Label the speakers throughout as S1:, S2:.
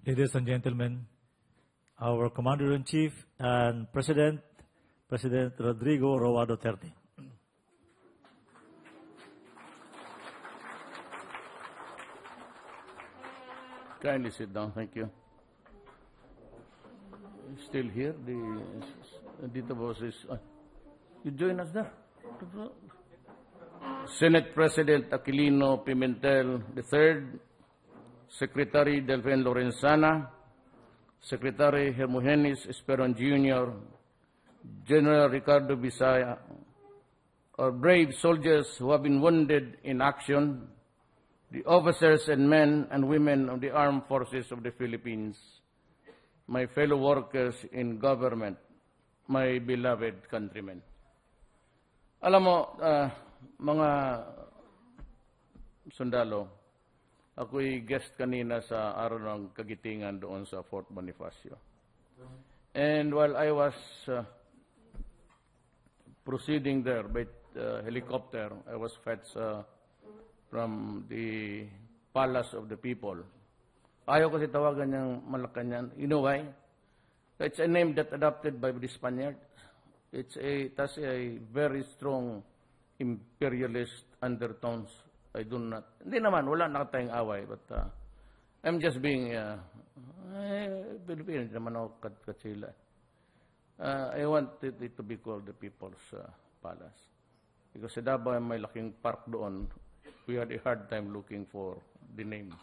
S1: Ladies and gentlemen, our Commander-in-Chief and President Rodrigo Roa Duterte.
S2: Kindly sit down, thank you. Still here? Dito boses. You join us there. Senate President Aquilino Pimentel III, Secretary Delfin Lorenzana, Secretary Hermogenes Esperon Jr., General Ricardo Bisaya, our brave soldiers who have been wounded in action, the officers and men and women of the armed forces of the Philippines, my fellow workers in government, my beloved countrymen. Alam mo, mga sundalo, ako'y guest kanina sa araw ng kagitingan doon sa Fort Bonifacio. And while I was proceeding there by helicopter, I was fetched from the Palace of the People. Ayaw kasi tawagan niyang Malacanang. You know why? It's a name that adopted by the Spaniards. It has a very strong imperialist undertones. I do not. Hindi naman, wala na tayong away. But I'm just being, Pilipino, hindi naman ako katsila. I want it to be called the People's Palace. Because sa Davao may laking park doon. We had a hard time looking for the name.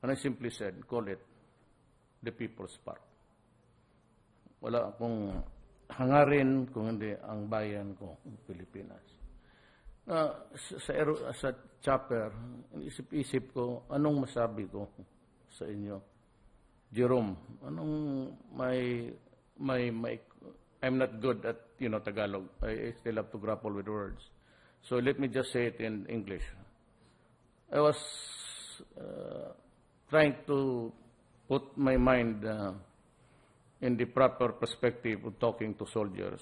S2: And I simply said, call it the People's Park. Wala akong hangarin kung hindi ang bayan ko, Pilipinas. Sa chopper, isip-isip ko, anong masabi ko sa inyo? Jerome, I'm not good at, Tagalog. I still have to grapple with words. So let me just say it in English. I was trying to put my mind in the proper perspective of talking to soldiers.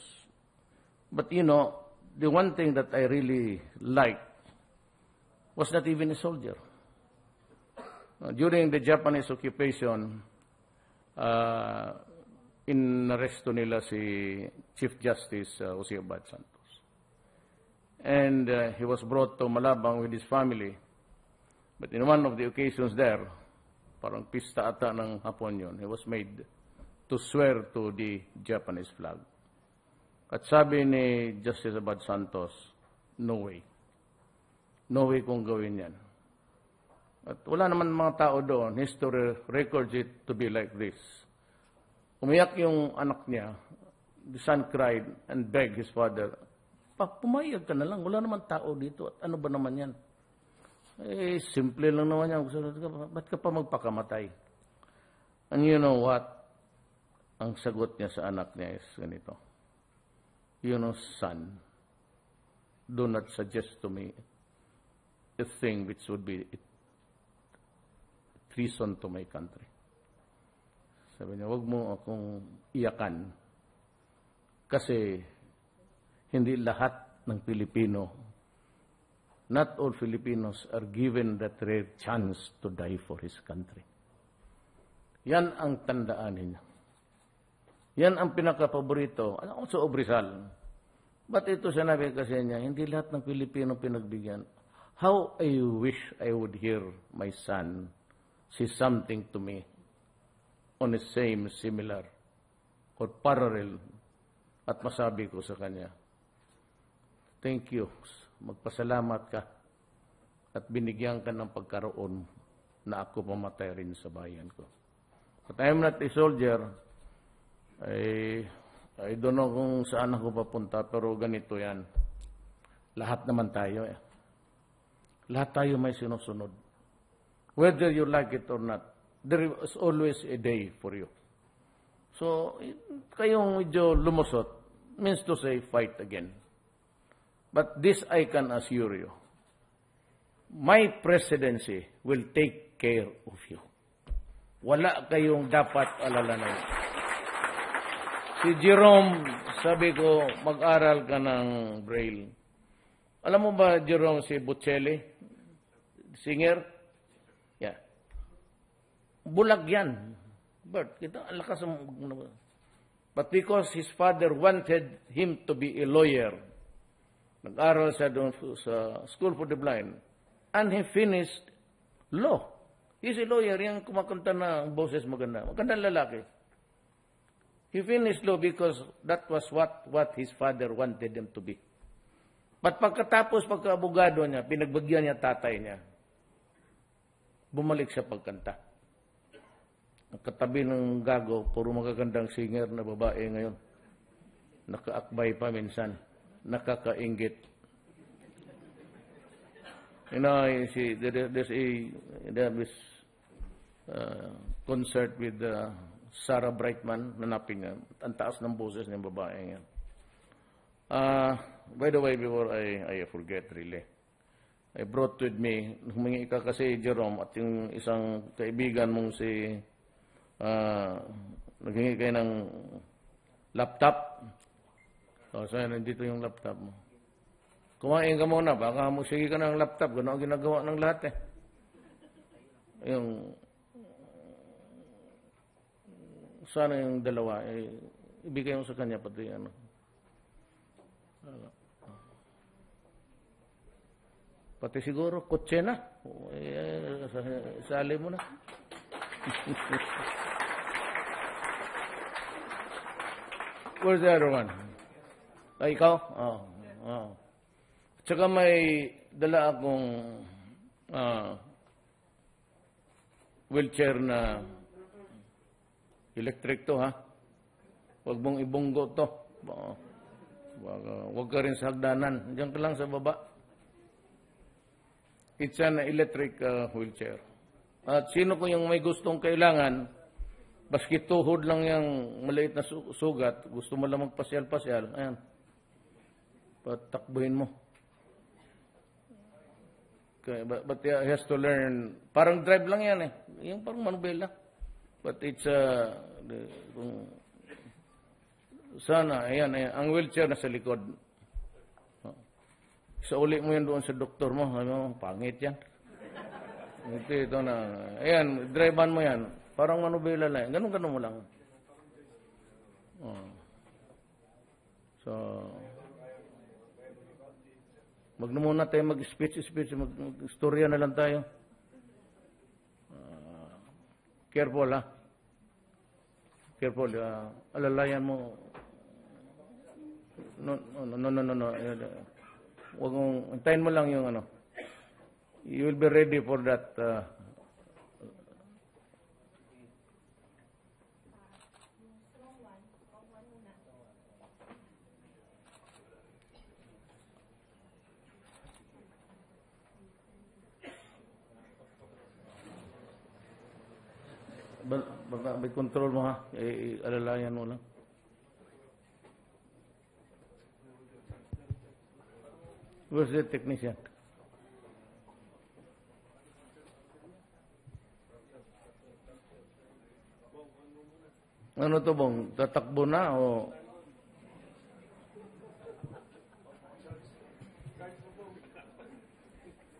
S2: But the one thing that I really liked was not even a soldier. During the Japanese occupation, inaresto nila si Chief Justice Jose Abad Santos. And he was brought to Malabang with his family. But in one of the occasions there, parang pista ata ng hapon yun, he was made to swear to the Japanese flag. At sabi ni Justice Abad Santos, no way. No way kung gawin yan. At wala naman mga tao doon, history records it to be like this. Umiyak yung anak niya, the son cried and begged his father, pumayag ka na lang, wala naman tao dito, at ano ba naman yan? Simple lang naman yan, ba't ka pa magpakamatay? And you know what? Ang sagot niya sa anak niya is ganito. Son, do not suggest to me a thing which would be treason to my country. Sabi niya, wag mo akong iyakan kasi hindi lahat ng Pilipino, not all Filipinos are given that rare chance to die for his country. Yan ang tandaan ninyo. Yan ang pinaka-paborito. Alam ko sa Obrizal. Ba't ito sinabi kasi niya, hindi lahat ng Pilipino pinagbigyan. How I wish I would hear my son say something to me on the same, similar, or parallel, at masabi ko sa kanya, thank you, magpasalamat ka, at binigyan ka ng pagkaroon na ako mamatay rin sa bayan ko. But I am not a soldier. I don't know kung saan ako papunta, pero ganito yan. Lahat naman tayo Lahat tayo may sinusunod. Whether you like it or not, there is always a day for you. So, kayong medyo lumusot, means to say, fight again. But this I can assure you, my presidency will take care of you. Wala kayong dapat alalanan. Si Jerome, sabi ko, mag-aral ka ng Braille. Alam mo ba, Jerome, si Bocelli? Singer? Yeah. bulag yan. Bert, kita ang lakas ng... But because his father wanted him to be a lawyer, nag-aral siya doon sa School for the Blind, and he finished law. He's a lawyer, yung kumakanta na boses maganda. Magandang lalaki. He finished law because that was what his father wanted him to be. But pagka-abogado niya, pinagbagyan niya tatay niya, bumalik siya pagkanta. Ang katabi ng gago, puro magagandang singer na babae ngayon. Nakaakbay pa minsan. Nakakainggit. You know, there's this concert with Sarah Brightman, nanapin niya. Ang taas ng boses ng babae yan. By the way, before I forget really, I brought with me, humingi ka kasi Jerome at yung isang kaibigan mong si, naghingi kayo ng laptop. So, nandito yung laptop mo. Kumain ka muna, baka sige ka ng laptop, gano'n ang ginagawa ng lahat eh. Yung, sana yung dalawa, ibigay mo sa kanya pati ano. Pati siguro, kotse na. Sali mo na. Where's the other one? Ay, ikaw? Oh. Tsaka may dala akong wheelchair na electric to, ha? Huwag mong ibunggo to. Huwag ka rin sa hagdanan. Diyan ka lang sa baba. It's an electric wheelchair. At sino ko yung may gustong kailangan, baski tuhod lang yung maliit na sugat, gusto mo lang magpasyal-pasyal, ayan. Patakbuhin mo. Okay, but he has to learn, parang drive lang yan eh. Yung parang manubela. But it's, sana, ayan, ang wheelchair na sa likod. Sa uli mo yan doon sa doktor mo, ano, pangit yan. Ito na, ayan, drivean mo yan. Parang manubela lang. Ganun mo lang. So, wag na muna tayo mag-speech, mag-storya na lang tayo. Careful, ha? Careful, alalayan mo. No. Wag mong, antayin mo lang yung ano. You will be ready for that. Baka may control mo, ha? Alalayan mo lang. Where's the technician? Ano to bang? Tatakbo na o...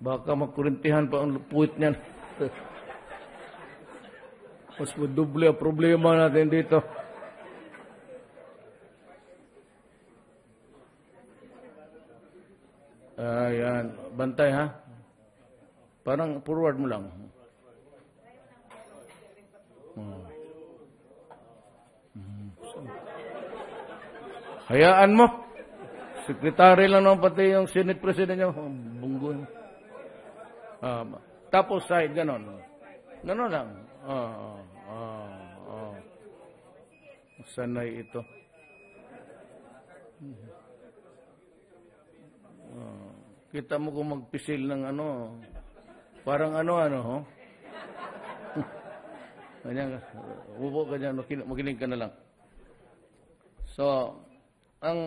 S2: Baka magkurintihan pa ang puwit niyan. Mas madoble ang problema natin dito. Ayan. Bantay, ha? Parang forward mo lang. Hayaan mo. Sekretary lang naman pati yung Senate President niya. Bunggo. Tapos side, ganon. Ganon lang. Sanay ito. Kita mo kung magpisil ng ano. Parang ano, ho? Ganyan, upo ka dyan, makinig ka na lang. So, ang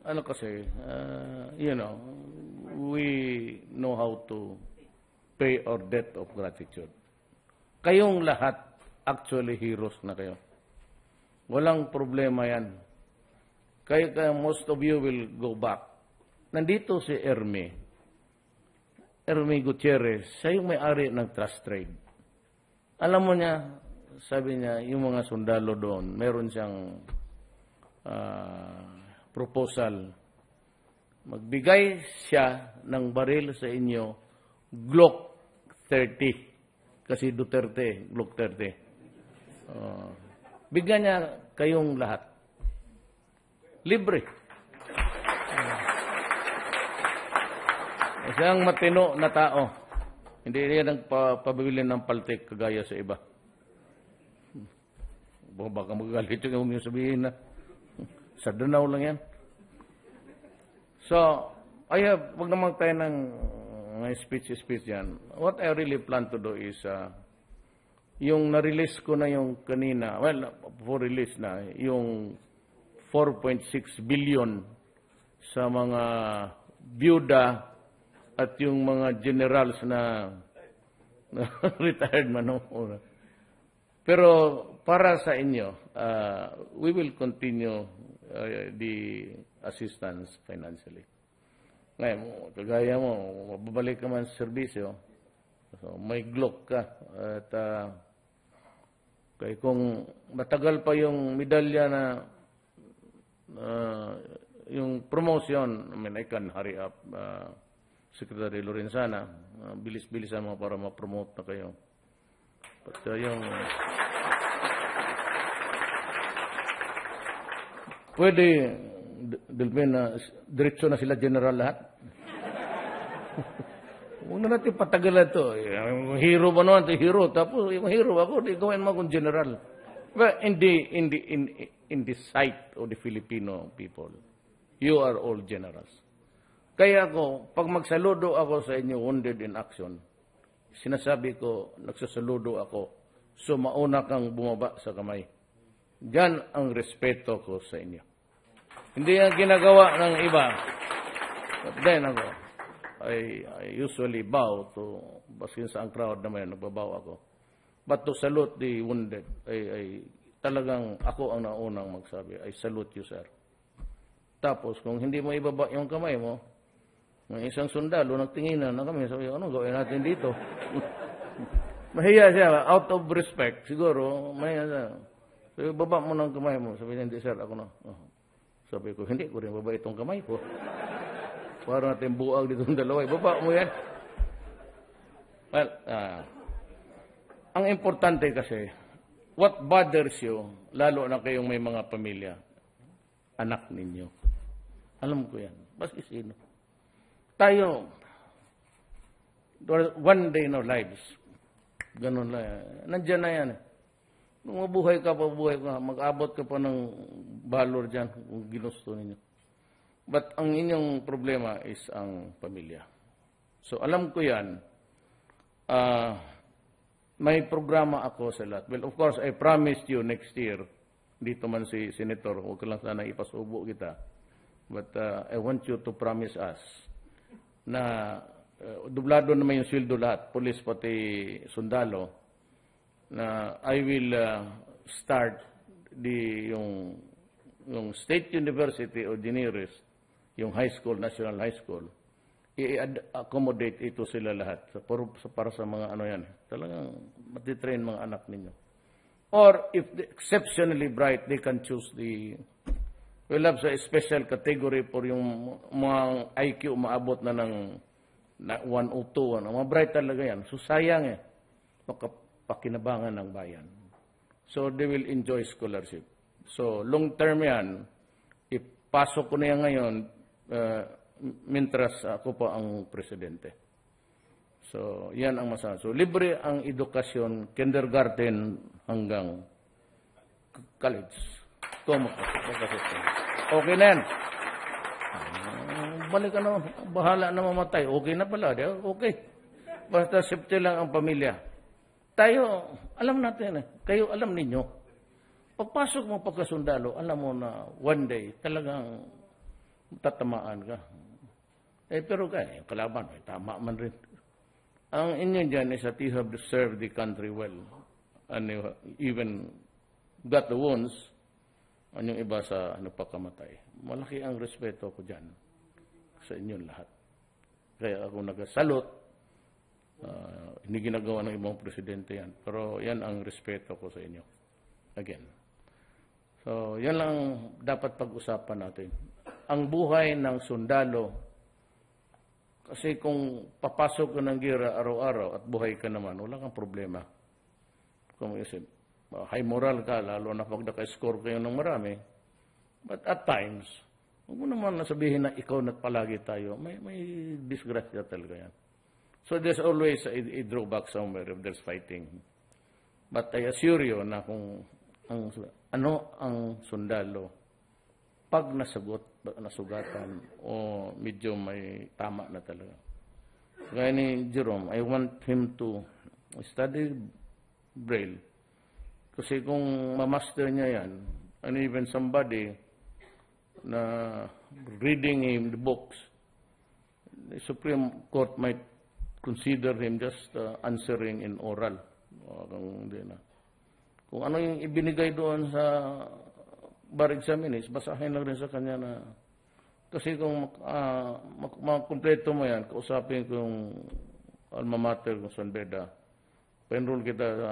S2: ano kasi, we know how to pay our debt of gratitude. Kayong lahat, actually heroes na kayo. Walang problema yan. Kaya most of you will go back. Nandito si Ermi Gutierrez, siya yung may-ari ng Trust Trade. Alam mo niya, sabi niya, yung mga sundalo doon, meron siyang proposal. Magbigay siya ng baril sa inyo, Glock 30. Kasi Duterte, Glock 30. Bigyan niya kayong lahat. Libre. Isang matino na tao. Hindi niya nagpabili ng paltik kagaya sa iba. Baka magalit yung sabihin na sa Danau lang yan. So, wag naman tayo ng speech yan. What I really plan to do is, yung na-release ko na yung kanina, for release na, yung 4.6 billion sa mga byuda at yung mga generals na retired man. Pero para sa inyo, we will continue the assistance financially. Ngayon, kagaya mo, babalik ka man sa serbisyo, so, may Glock ka, at kung matagal pa yung medalya na yung promotion, I mean, I can hurry up, Secretary Lorenzana, bilis-bilisan mo para ma-promote na kayo. But yung pwede, Delphin, diretso na sila general lahat. Huwag na natin patagalan ito. Yung hero ba naman ito? Hero. Tapos yung hero ako, di gawin mo akong general. But in the sight of the Filipino people, you are all generals. Kaya ako, pag magsaludo ako sa inyo, wounded in action, sinasabi ko, nagsasaludo ako, so mauna kang bumaba sa kamay. Diyan ang respeto ko sa inyo. Hindi ang ginagawa ng iba. But then ako, I usually bow to, baskin sa ang crowd naman, nagbabaw ako. But to salute the wounded, talagang ako ang naunang magsabi, I salute you, sir. Tapos, kung hindi mo ibaba yung kamay mo, ng isang sundalo, nagtinginan na kami, sabi, ano gawin natin dito? Mahiya siya, out of respect, siguro, mahiya siya. Sabi, baba mo ng kamay mo. Sabi niya, hindi, sir, ako na. Sabi ko, hindi ko rin baba itong kamay ko. Para natin buwag dito ng dalawa. Baba mo yan. Well, ang importante kasi, what bothers you, lalo na kayong may mga pamilya, anak ninyo. Alam ko yan. Baski sino. Tayo, one day in our lives, ganun lang. Nandiyan na yan. Kung mabuhay ka, mag-abot ka pa ng valor dyan kung ginusto ninyo. But ang inyong problema is ang pamilya. So alam ko yan, may programa ako sa lahat. Well, of course, I promised you next year, dito man si Senator, huwag ka lang sana ipasubo kita. But I want you to promise us na dublado naman yung sweldo lahat, police pati sundalo, na I will start yung State University o the nearest, yung high school, National High School, i-accommodate ito sila lahat para sa mga ano yan. Talagang matitrain mga anak ninyo. Or if exceptionally bright, they can choose we'll have a special category for yung mga IQ maabot na ng 102. Mga bright talaga yan. So sayang makapakinabangan ng bayan. So they will enjoy scholarship. So long term yan, ipasok ko na yan ngayon, mintras ako pa ang presidente. So yan ang masasabi. So libre ang edukasyon, kindergarten hanggang college. Okay na yan. Balik ka na, bahala na mamatay. Okay na pala. Okay. Basta safety lang ang pamilya. Tayo, alam natin, kayo alam ninyo. Pagpasok mo pagkasundalo, alam mo na one day talagang tatamaan ka. Pero kalaban, tama man rin. Ang inyo dyan is that you have to serve the country well. And you even got the wounds, yung iba sa pagkamatay. Malaki ang respeto ko dyan sa inyong lahat. Kaya ako nagasalot Hindi ginagawa ng ibang presidente yan. Pero yan ang respeto ko sa inyo. Again. So, yan lang dapat pag-usapan natin. Ang buhay ng sundalo, kasi kung papasok ka ng gira araw-araw at buhay ka naman, wala kang problema. Kung isip, high moral ka, lalo na pag naka-score kayo ng marami. But at times, huwag mo naman nasabihin na ikaw na palagi tayo. May disgrasya talaga yan. So there's always a drawback somewhere if there's fighting. But I assure you na kung ang sundalo, pag nasugatan o medyo may tama na talaga. Gaya ni Jerome, I want him to study Braille. Kasi kung mamaster niya yan, and even somebody na reading him the books, the Supreme Court might consider him just answering in oral. Kung ano yung ibinigay doon sa bar examinees, basahin lang rin sa kanya na, kasi kung makumpleto mo yan, kausapin ko yung alma mater kung San Beda, pa-enroll kita sa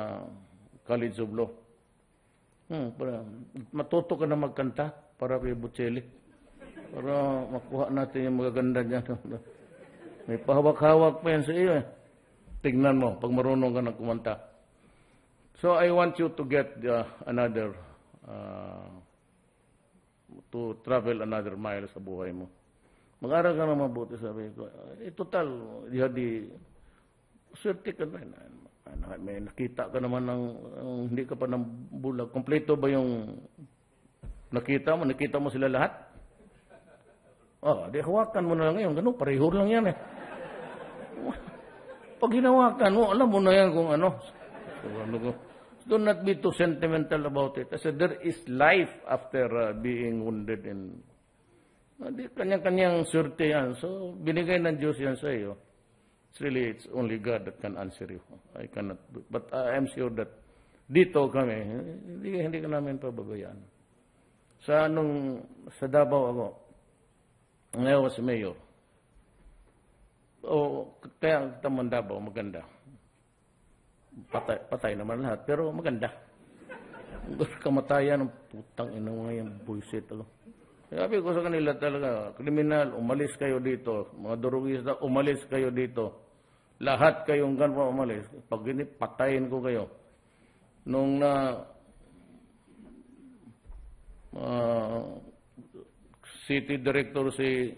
S2: College of Law. Matuto ka na magkanta para kay Buccelli. Para makuha natin yung magaganda niya. May pahawak-hawak pa yan sa iyo. Tignan mo, pag marunong ka na kumanta. So I want you to get to travel another mile sa buhay mo. Mag-aral ka na mabuti, sabi ko. Total, swerte ka na. May nakita ka naman ng hindi ka pa ng bulag. Kompleto ba yung nakita mo? Nakita mo sila lahat? Di hawakan mo na lang ngayon. Ganun, pareho lang yan eh. Pag hinawakan mo, alam mo na yan kung ano. Do not be too sentimental about it. Kasi there is life after being wounded. Kanyang-kanyang swerte yan. So, binigay ng Diyos yan sa iyo. It's only God that can answer you. I cannot do it. But I'm sure that dito kami, hindi ka namin pababayaan. Sa Davao ako, ngayon ako si Mayor. Kaya tamang Davao, maganda. Patay naman lahat, pero maganda. Kamatayan, putang ina mga yung bullshit. Sabi ko sa kanila talaga, kriminal, umalis kayo dito. Mga durugista, umalis kayo dito. Lahat kayong ganwa umalis. Pag patayin ko kayo. Nung city director si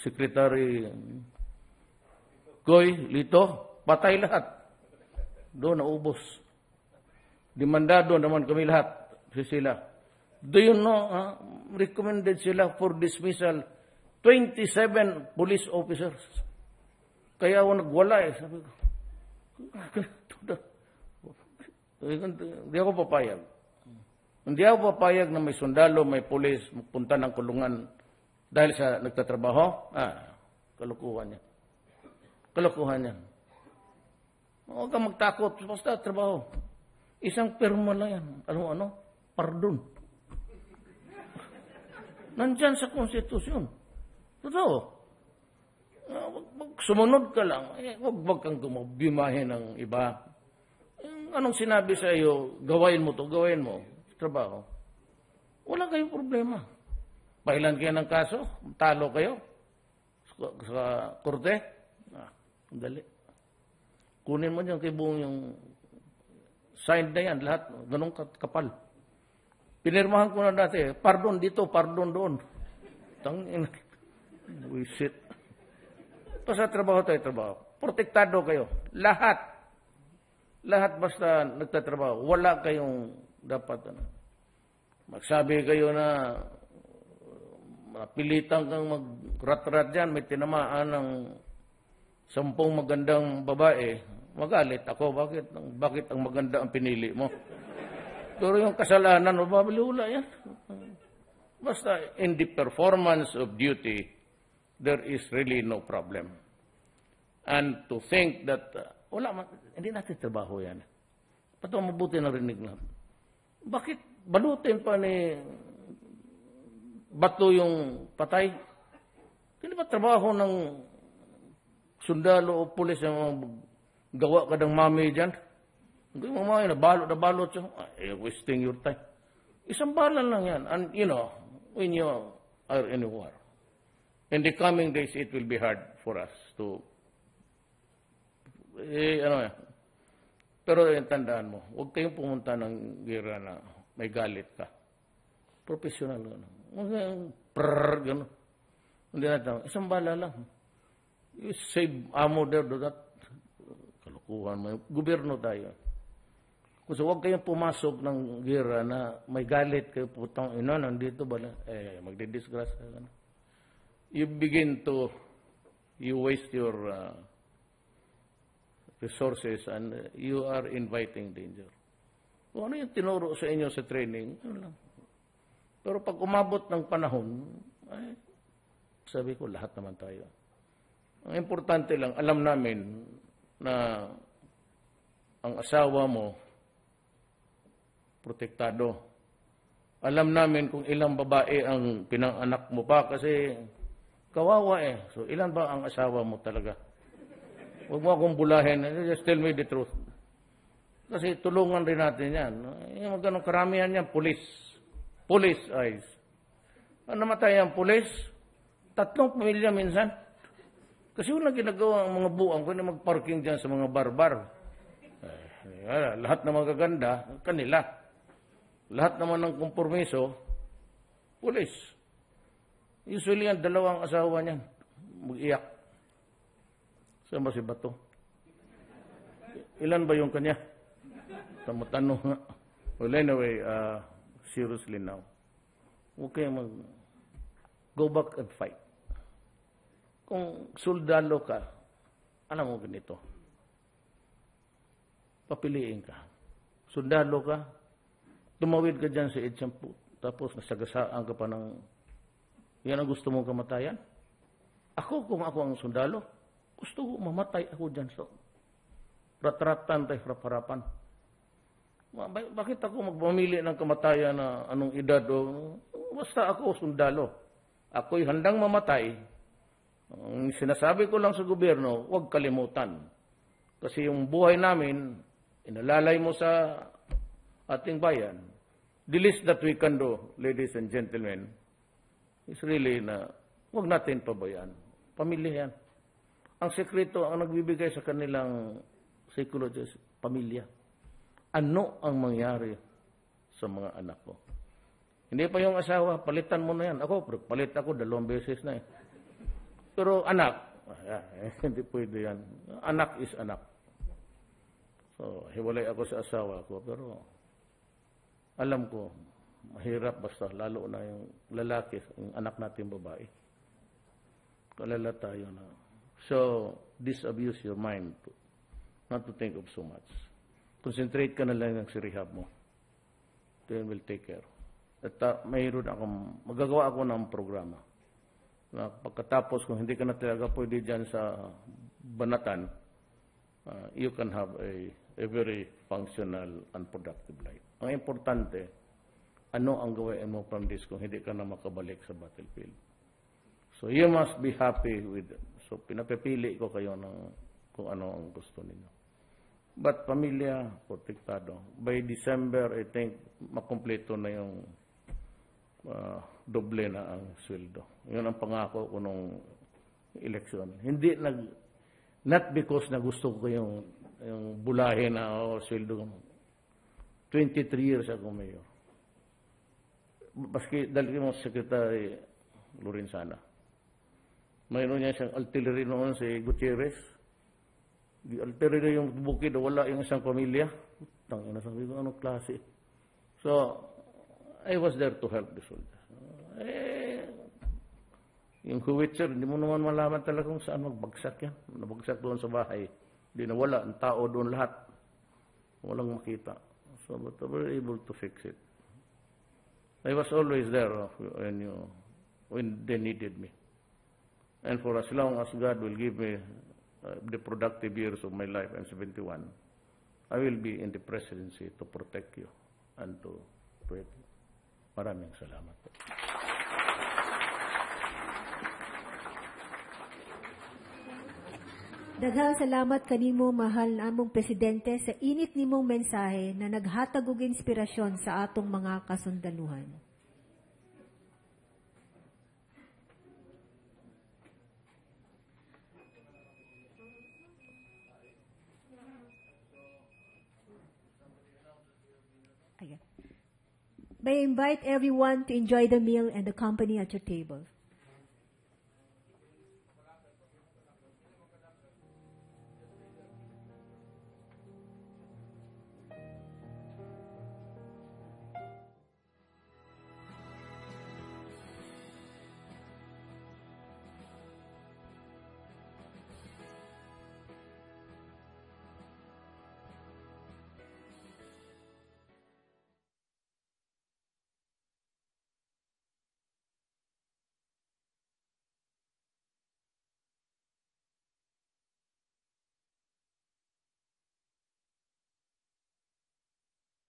S2: Secretary Goy Lito, patay lahat. Doon naubos. Demandado naman kami lahat. Sila. Do you know, recommended sila for dismissal 27 police officers. Kaya ako nagwala eh. Sabi ko, hindi ako papayag. Hindi ako papayag na may sundalo, may pulis, magpunta ng kulungan dahil sa nagtatrabaho. Kalukuhan yan. Kalukuhan yan. Huwag kang magtakot. Basta trabaho. Isang perma lang yan. Ano? Pardon. Nandyan sa konstitusyon. Totoo. Sumunod ka lang. Huwag kang gumabimahin ng iba. Anong sinabi sa iyo, gawain mo to, gawain mo. Trabaho. Wala kayong problema. Pailan kayo ng kaso, talo kayo sa korte. Dali. Kunin mo dyan kay buong yung signed na yan, lahat. Ganong kapal. Pinirmahan ko na dati, pardon dito, pardon doon. Tangin. Wisit. Sa trabaho tayo, trabaho. Protektado kayo. Lahat. Lahat basta nagtatrabaho. Wala kayong dapat. Magsabi kayo na pilitan kang magrat-rat dyan, may tinamaan ng 10 magandang babae. Magalit ako. Bakit ang maganda ang pinili mo? Pero yung kasalanan, mababaliwala yan. Basta in the performance of duty, there is really no problem. And to think that, hindi natin trabaho yan. Pato mabuti na rinig lang. Bakit balutin pa ni Bato yung patay? Hindi ba trabaho ng sundalo o pulis yung gawa ka ng mami dyan. Hindi mo mga nabalot siya. Wasting your time. Isang bala lang yan. And when you are in a war, in the coming days, it will be hard for us to, pero tandaan mo, huwag kayong pumunta ng gera na may galit ka. Professional. Gano'n. Hindi natin. Isang bala lang. You save ammo there, do that. Kalukuhan mo. Gobyerno tayo. Kasi huwag kayong pumasok ng gera na may galit kayo, putang ina, nandito ba na? Magdidisgrasya. You waste your resources and you are inviting danger. Kung ano yung tinuro sa inyo sa training, yun lang. Pero pag umabot ng panahon, sabi ko, lahat naman tayo. Ang importante lang, alam namin na ang asawa mo, protektado. Alam namin kung ilang babae ang pinanganak mo pa kasi kawawa eh. So, ilan ba ang asawa mo talaga? Huwag mo akong bulahin. Just tell me the truth. Kasi tulungan rin natin yan. Yung ganong karamihan yan, pulis. Police eyes. Ang namatay ang pulis, 3 pamilya minsan. Kasi walang ginagawa ang mga buang kung magparking dyan sa mga barbar. Lahat ng mga gaganda, kanila. Lahat naman ng kompromiso, pulis. Usually ang 2 asawa niyan, mag-iyak. Saan ba si Bato? Ilan ba yung kanya? Tanong nga. Well, anyway, seriously now, huwag kayong go back and fight. Kung soldado ka, alam mo ganito, papiliin ka. Soldado ka, tumawid ka dyan sa Edsampu, tapos nasagasaan ka pa ng, yan ang gusto mong kamatayan? Kung ako ang sundalo, gusto ko mamatay ako dyan sa ratratan tayo harapan. Bakit ako magpamili ng kamatayan na anong edad o basta ako sundalo. Ako'y handang mamatay. Ang sinasabi ko lang sa gobyerno, huwag kalimutan. Kasi yung buhay namin, inalalay mo sa ating bayan. The least that we can do, ladies and gentlemen, is really na huwag natin pabayaan. Pamilya yan. Ang sekreto, ang nagbibigay sa kanilang psychologist, pamilya. Ano ang mangyari sa mga anak ko? Hindi pa yung asawa, palitan mo na yan. Palit ako 2 beses na eh. Pero anak, hindi pwede yan. Anak is anak. So, hiwalay ako sa asawa ko, pero alam ko, mahirap basta, lalo na yung lalaki, yung anak natin babae. Kalala tayo na. So, disabuse your mind not to think of so much. Concentrate ka na lang ng rehab mo. Then we'll take care. At magagawa ako ng programa. Na pagkatapos, kung hindi ka na talaga pwede dyan sa banatan, you can have a very functional and productive life. Ang importante, ano ang gawin mo from this kung hindi ka na makabalik sa battlefield. So you must be happy with it. So pinapipili ko kayo ng kung ano ang gusto ninyo. But pamilya, protektado. By December, I think, makumpleto na yung doble na ang sweldo. Yun ang pangako ko nung eleksyon. Hindi not because na gusto ko yung bulahin na sweldo. 23 years ako mayor. Baski dahil mo Secretary Lorenzana. Mayroon niya siyang artillery noon si Gutierrez. Artillery yung bukid, wala yung isang pamilya. Tangina, sabi ko, anong klase? So, I was there to help the soldiers. Yung Howitzer, hindi mo naman malaman talaga kung saan magbagsak yan. Nabagsak doon sa bahay. Hindi nawala, ang tao doon lahat. Walang makita. So, but we were able to fix it. I was always there when they needed me. And for as long as God will give me the productive years of my life, I'm 71, I will be in the presidency to protect you and to pray. Maraming salamat.
S3: Daghang salamat kanimo, mahal namong Presidente, sa init nimong mensahe na naghatag og inspirasyon sa atong mga kasundaluhan. May I invite everyone to enjoy the meal and the company at your table.